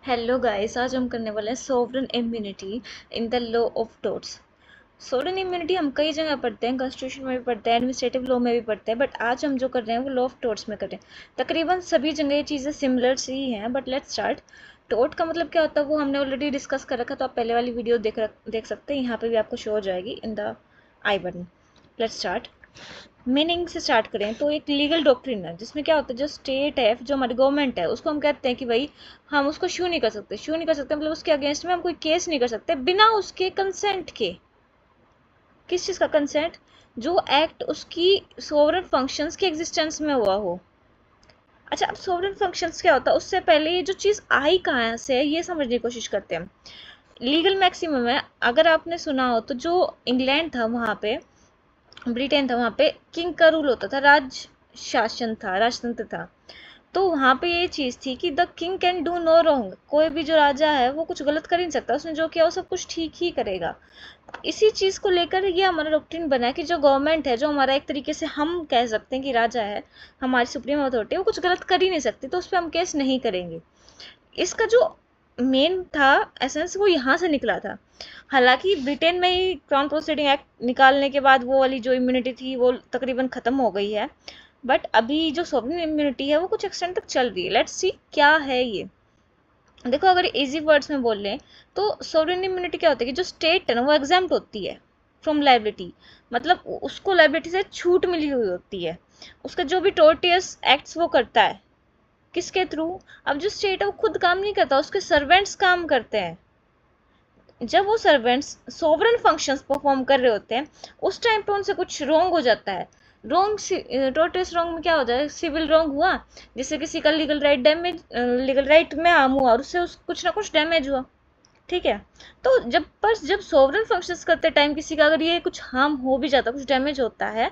Hello guys, आज हम करने वाले हैं sovereign immunity in the law of टोट्स। Sovereign immunity हम कई जगह पढ़ते हैं, कॉन्स्टिट्यूशन में भी पढ़ते हैं, एडमिनिस्ट्रेटिव लॉ में भी पढ़ते हैं, बट आज हम जो कर रहे हैं वो लॉ ऑफ टोट्स में कर रहे हैं। तकरीबन सभी जगह ये चीज़ें सिमिलर सी ही हैं, बट लेट्स स्टार्ट। टोट का मतलब क्या होता है वो हमने ऑलरेडी डिस्कस कर रखा, तो आप पहले वाली वीडियो देख सकते हैं, यहाँ पे भी आपको शो हो जाएगी in the I button. Let's start. Meaning से स्टार्ट करें तो एक लीगल डॉक्ट्रिन है जिसमें क्या होता है, जो स्टेट है, जो हमारी गवर्नमेंट है, उसको हम कहते हैं कि भाई हम उसको शू नहीं कर सकते। शू नहीं कर सकते मतलब उसके अगेंस्ट में हम कोई केस नहीं कर सकते बिना उसके कंसेंट के। किस चीज़ का कंसेंट? जो एक्ट उसकी सोवरेन फंक्शंस के एग्जिस्टेंस में हुआ हो। अच्छा, अब सोवरेन फंक्शंस क्या होता है, उससे पहले ये जो चीज़ आई कहाँ से है ये समझने की कोशिश करते हैं। लीगल मैक्सिमम है, अगर आपने सुना हो तो जो इंग्लैंड था वहाँ पे, ब्रिटेन था, वहाँ पे किंग का रूल होता था, राज शासन था, राजतंत्र था। तो वहाँ पे ये चीज़ थी कि the king can do no wrong. कोई भी जो राजा है वो कुछ गलत कर ही नहीं सकता, उसने जो किया वो सब कुछ ठीक ही करेगा। इसी चीज़ को लेकर ये हमारा डॉक्ट्रिन बना है कि जो गवर्नमेंट है, जो हमारा एक तरीके से हम कह सकते हैं कि राजा है, हमारी सुप्रीम अथॉरिटी, वो कुछ गलत कर ही नहीं सकती, तो उस पर हम केस नहीं करेंगे। इसका जो मेन था एसेंस वो यहाँ से निकला था। हालांकि ब्रिटेन में ही क्राउन प्रोसीडिंग एक्ट निकालने के बाद वो वाली जो इम्यूनिटी थी वो तकरीबन ख़त्म हो गई है, बट अभी जो सोवरेन इम्यूनिटी है वो कुछ एक्सटेंड तक चल रही है। लेट्स सी क्या है ये। देखो, अगर इजी वर्ड्स में बोल लें तो सोवरेन इम्यूनिटी क्या होती है कि जो स्टेट है ना वो एग्जाम्प्ट होती है फ्रॉम लाइबिलिटी। मतलब उसको लाइबिलिटी से छूट मिली हुई होती है। उसका जो भी टोर्टियस एक्ट्स वो करता है, किसके थ्रू? अब जो स्टेट है वो खुद काम नहीं करता, उसके सर्वेंट्स काम करते हैं। जब वो सर्वेंट्स सोवरेन फंक्शंस परफॉर्म कर रहे होते हैं, उस टाइम पे उनसे कुछ रॉन्ग हो जाता है। रॉन्ग, टोटस रॉन्ग में क्या हो जाए, सिविल रॉन्ग हुआ, जिससे किसी का legal right damage, legal right में हार्म हुआ और उससे कुछ ना कुछ डैमेज हुआ। ठीक है। तो जब सोवरेन फंक्शंस करते टाइम किसी का अगर ये कुछ हार्म हो भी जाता, कुछ डैमेज होता है,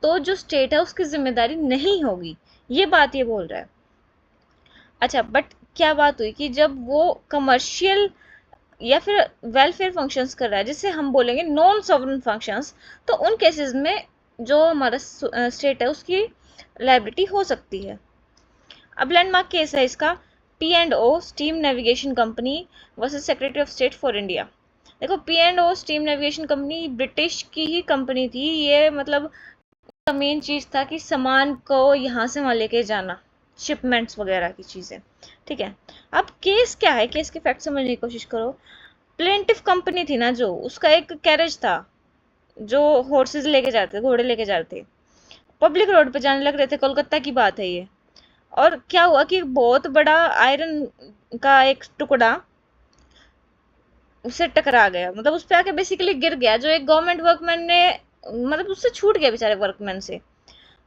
तो जो स्टेट है उसकी जिम्मेदारी नहीं होगी। ये बात ये बोल रहा है। अच्छा, बट क्या बात हुई कि जब वो कमर्शियल या फिर वेलफेयर फंक्शंस कर रहा है, जिसे हम बोलेंगे नॉन सॉवरेन फंक्शंस, तो उन केसेस में जो हमारा स्टेट है उसकी लाइबिलिटी हो सकती है। अब लैंडमार्क केस है इसका, P&O steam navigation company versus secretary of state for India. देखो, P&O steam navigation company British की ही कंपनी थी ये, मतलब मेन चीज था कि सामान को यहाँ से वहाँ लेके जाना, शिपमेंट्स वगैरह की चीजें। ठीक है। अब केस क्या है, केस के फैक्ट समझने की कोशिश करो। प्लेंटिफ कंपनी थी ना, जो उसका एक कैरेज था, जो हॉर्सेस लेके जाते थे, घोड़े लेके जाते थे, पब्लिक रोड पे जाने लग रहे थे, कोलकाता की बात है ये। और क्या हुआ कि बहुत बड़ा आयरन का एक टुकड़ा उससे टकरा गया, मतलब उस पे आके बेसिकली गिर गया, जो एक गवर्नमेंट वर्कमैन ने, मतलब उससे छूट गया बेचारे वर्कमैन से।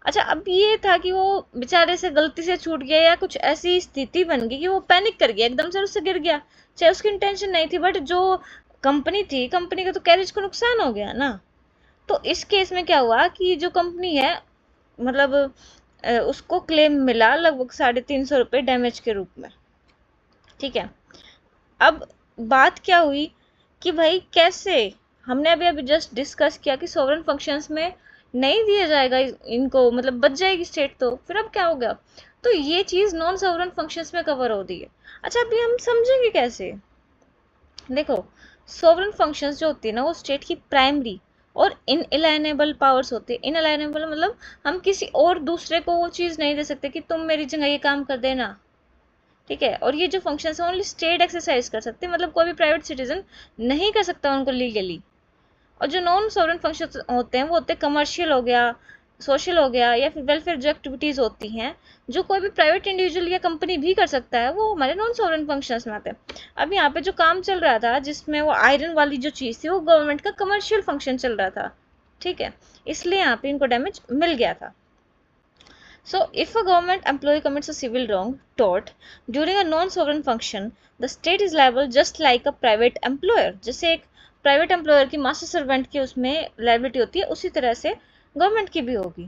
अच्छा, अब ये था कि वो बेचारे से गलती से छूट गया या कुछ ऐसी स्थिति बन गई कि वो पैनिक कर गया, एकदम से उससे गिर गया। चाहे उसकी इंटेंशन नहीं थी, बट जो कंपनी थी, कंपनी का तो कैरेज को नुकसान हो गया ना। तो इस केस में क्या हुआ कि जो कंपनी है, मतलब उसको क्लेम मिला लगभग 350 रुपये डैमेज के रूप में। ठीक है। अब बात क्या हुई कि भाई कैसे, हमने अभी अभी जस्ट डिस्कस किया कि सोवरेन फंक्शंस में नहीं दिया जाएगा इनको, मतलब बच जाएगी स्टेट, तो फिर अब क्या हो गया? तो ये चीज़ नॉन सोवरेन फंक्शंस में कवर हो रही है। अच्छा, अभी हम समझेंगे कैसे। देखो, सोवरेन फंक्शंस जो होती है ना वो स्टेट की प्राइमरी और इनएलाइनेबल पावर्स होती है। इनएलाइनेबल मतलब हम किसी और दूसरे को वो चीज़ नहीं दे सकते कि तुम मेरी जगह ये काम कर देना। ठीक है। और ये जो फंक्शंस है ओनली स्टेट एक्सरसाइज कर सकते हैं, मतलब कोई भी प्राइवेट सिटीजन नहीं कर सकता उनको लीगली। और जो नॉन सॉवरेन फंक्शंस होते हैं वो होते हैं कमर्शियल हो गया, सोशल हो गया, या फिर वेलफेयर जो एक्टिविटीज होती हैं, जो कोई भी प्राइवेट इंडिविजुअल या कंपनी भी कर सकता है, वो हमारे नॉन सॉवरेन फंक्शंस में आते हैं। अब यहाँ पे जो काम चल रहा था, जिसमें वो आयरन वाली जो चीज़ थी, वो गवर्नमेंट का कमर्शियल फंक्शन चल रहा था। ठीक है। इसलिए यहाँ पे इनको डैमेज मिल गया था। So, if a government employee commits a civil wrong, tort, during a non-sovereign function, the state is liable just like a private employer. जैसे एक प्राइवेट एम्प्लॉयर की मास्टर सर्वेंट की उसमें लाइबिलिटी होती है, उसी तरह से गवर्नमेंट की भी होगी।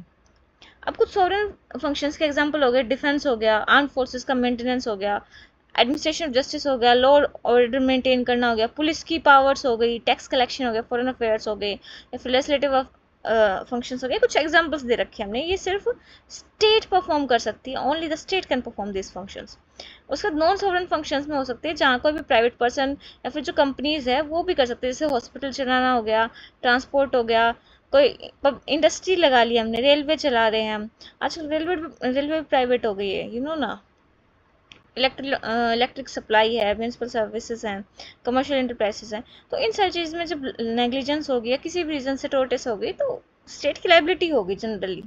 अब कुछ सोवरेन फंक्शंस के एग्जांपल हो गए, डिफेंस हो गया, आर्म फोर्सेस का मेंटेनेंस हो गया, एडमिनिस्ट्रेशन ऑफ जस्टिस हो गया, लॉ ऑर्डर मेंटेन करना हो गया, पुलिस की पावर्स हो गई, टैक्स कलेक्शन हो गया, फॉरेन अफेयर्स हो गए, या फिर लेजिस्लेटिव फंक्शंस हो गए, कुछ एग्जांपल्स दे रखे हैं हमने, ये सिर्फ स्टेट परफॉर्म कर सकती है, only the state can perform this functions. उसके बाद नॉन सॉवरेन फंक्शंस में हो सकते हैं जहाँ कोई भी प्राइवेट पर्सन या फिर जो कंपनीज है वो भी कर सकते हैं, जैसे हॉस्पिटल चलाना हो गया, ट्रांसपोर्ट हो गया, कोई इंडस्ट्री लगा ली हमने, रेलवे चला रहे हैं हम, आजकल रेलवे भी प्राइवेट हो गई है, यू नो ना। इलेक्ट्रिक सप्लाई है, म्यूनसिपल सर्विसेज हैं, कमर्शियल इंटरप्राइजेस हैं। तो इन सारी चीज़ में जब नेग्लिजेंस होगी या किसी भी रीज़न से टोटिस होगी तो स्टेट की लाइबिलिटी होगी जनरली।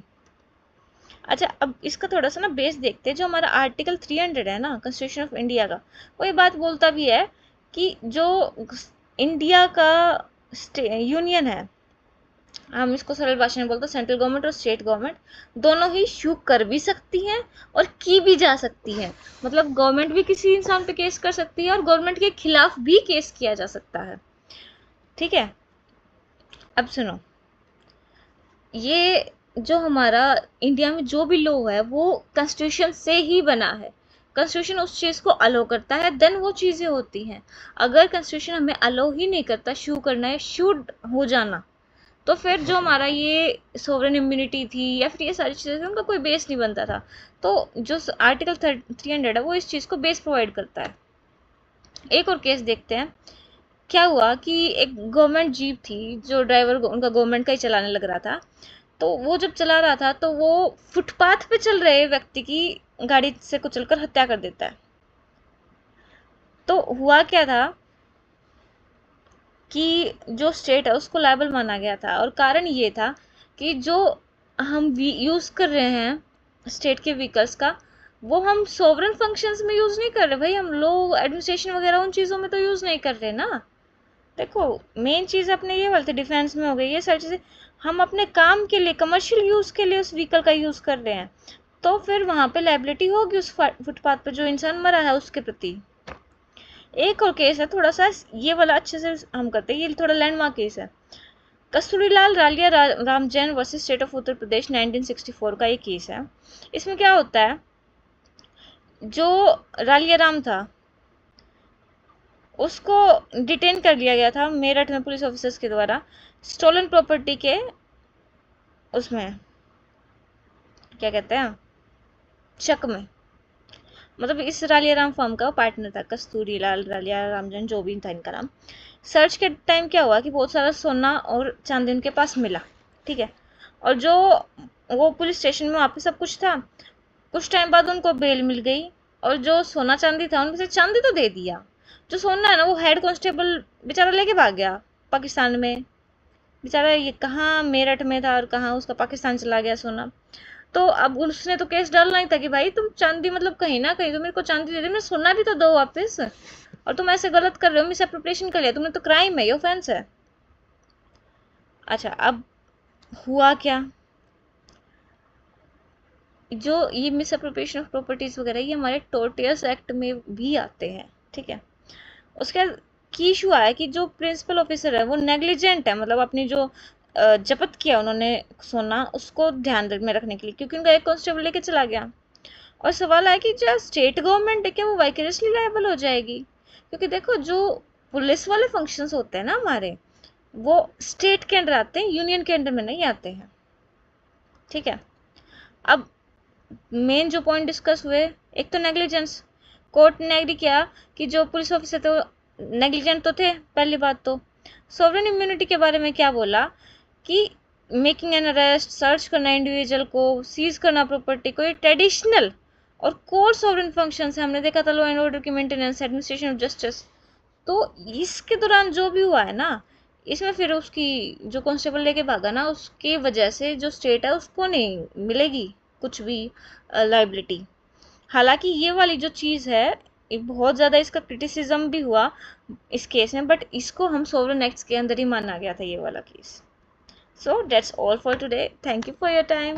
अच्छा, अब इसका थोड़ा सा ना बेस देखते हैं। जो हमारा आर्टिकल 300 है ना कॉन्स्टिट्यूशन ऑफ इंडिया का, वो ये बात बोलता भी है कि जो इंडिया का यूनियन है, हम इसको सरल भाषा में बोलते हैं, सेंट्रल गवर्नमेंट और स्टेट गवर्नमेंट दोनों ही शू कर भी सकती हैं और की भी जा सकती है। मतलब गवर्नमेंट भी किसी इंसान पे केस कर सकती है और गवर्नमेंट के खिलाफ भी केस किया जा सकता है। ठीक है, अब सुनो, ये जो हमारा इंडिया में जो भी लॉ है वो कॉन्स्टिट्यूशन से ही बना है। कॉन्स्टिट्यूशन उस चीज़ को अलो करता है, देन वो चीज़ें होती हैं। अगर कॉन्स्टिट्यूशन हमें अलो ही नहीं करता शू करना है, शूड हो जाना, तो फिर जो हमारा ये सोवरेन इम्यूनिटी थी या फिर ये सारी चीज़ें थी, उनका कोई बेस नहीं बनता था। तो जो आर्टिकल 300 है वो इस चीज़ को बेस प्रोवाइड करता है। एक और केस देखते हैं। क्या हुआ कि एक गवर्नमेंट जीप थी, जो ड्राइवर उनका गवर्नमेंट का ही चलाने लग रहा था, तो वो जब चला रहा था तो वो फुटपाथ पे चल रहे व्यक्ति की गाड़ी से कुचलकर हत्या कर देता है। तो हुआ क्या था कि जो स्टेट है उसको लायबल माना गया था, और कारण ये था कि जो हम यूज़ कर रहे हैं स्टेट के व्हीकल्स का, वो हम सोवरेन फंक्शंस में यूज़ नहीं कर रहे भाई, हम लोग एडमिनिस्ट्रेशन वगैरह उन चीज़ों में तो यूज़ नहीं कर रहे ना। देखो, मेन चीज़ अपने ये वाली थी, डिफेंस में हो गई, ये सारी चीज़ें हम अपने काम के लिए, कमर्शियल यूज़ के लिए उस व्हीकल का यूज़ कर रहे हैं, तो फिर वहाँ पे लायबिलिटी होगी उस फुटपाथ पर जो इंसान मरा है उसके प्रति। एक और केस है, थोड़ा सा ये वाला अच्छे से हम करते हैं, ये थोड़ा लैंडमार्क केस है। Kasturilal Ralia Ram Jain versus state of Uttar Pradesh 1964 का ये केस है। इसमें क्या होता है, जो रालिया राम था उसको डिटेन कर लिया गया था मेरठ में पुलिस ऑफिसर्स के द्वारा, स्टोलन प्रॉपर्टी के उसमें क्या कहते हैं शक में। मतलब इस रालिया राम फर्म का पार्टनर था, कस्तूरी लाल रालिया रामजन, जो भी था इनका नाम। सर्च के टाइम क्या हुआ कि बहुत सारा सोना और चांदी उनके पास मिला, ठीक है, और जो वो पुलिस स्टेशन में वहाँ पे सब कुछ था। कुछ टाइम बाद उनको बेल मिल गई, और जो सोना चांदी था उनमें से चांदी तो दे दिया, जो सोना है ना वो हेड कांस्टेबल बेचारा लेके भाग गया पाकिस्तान में। बेचारा ये कहाँ मेरठ में था और कहाँ उसका पाकिस्तान चला गया सोना। तो अब उसने तो केस डालना ही था कि भाई तुम चांदी, मतलब कहीं ना कहीं तो मेरे को चांदी दे दे, मैं सोना भी तो दो वापस, और तुम ऐसे गलत कर रहे हो, मिस एप्रोप्रिएशन कर लिया तुमने, तो क्राइम है, ये ऑफेंस है। अच्छा, अब हुआ क्या, जो ये मिस एप्रोप्रिएशन ऑफ प्रॉपर्टीज वगैरह ये हमारे टोर्टियस एक्ट में भी आते हैं, ठीक है। उसके बाद की इशू आया कि जो प्रिंसिपल ऑफिसर है वो नेग्लिजेंट है, मतलब अपनी जो जब्त किया उन्होंने सोना, उसको ध्यान में रखने के लिए, क्योंकि उनका एक कांस्टेबल लेके चला गया। और सवाल आया कि जो स्टेट गवर्नमेंट है क्या वो वाइकेरियसली लायबल हो जाएगी, क्योंकि देखो जो पुलिस वाले फंक्शंस होते हैं ना हमारे, वो स्टेट के अंडर आते हैं, यूनियन के अंडर में नहीं आते हैं, ठीक है। अब मेन जो पॉइंट डिस्कस हुए, एक तो नेग्लिजेंस, कोर्ट ने एग्री किया कि जो पुलिस ऑफिसर थे वो नेग्लिजेंट तो थे, पहली बात। तो सॉवरेन इम्यूनिटी के बारे में क्या बोला कि मेकिंग एन अरेस्ट, सर्च करना इंडिविजुअल को, सीज करना प्रॉपर्टी को, ये ट्रेडिशनल और कोर सॉवरेन फंक्शन है। हमने देखा था लॉ एंड ऑर्डर की मेंटेनेंस, एडमिनिस्ट्रेशन ऑफ जस्टिस। तो इसके दौरान जो भी हुआ है ना, इसमें फिर उसकी जो कांस्टेबल लेके भागा ना, उसकी वजह से जो स्टेट है उसको नहीं मिलेगी कुछ भी लाइबिलिटी। हालांकि ये वाली जो चीज़ है, ये बहुत ज़्यादा इसका क्रिटिसिज्म भी हुआ इस केस में, बट इसको हम सोवरेन एक्ट्स के अंदर ही माना गया था ये वाला case. So that's all for today, thank you for your time.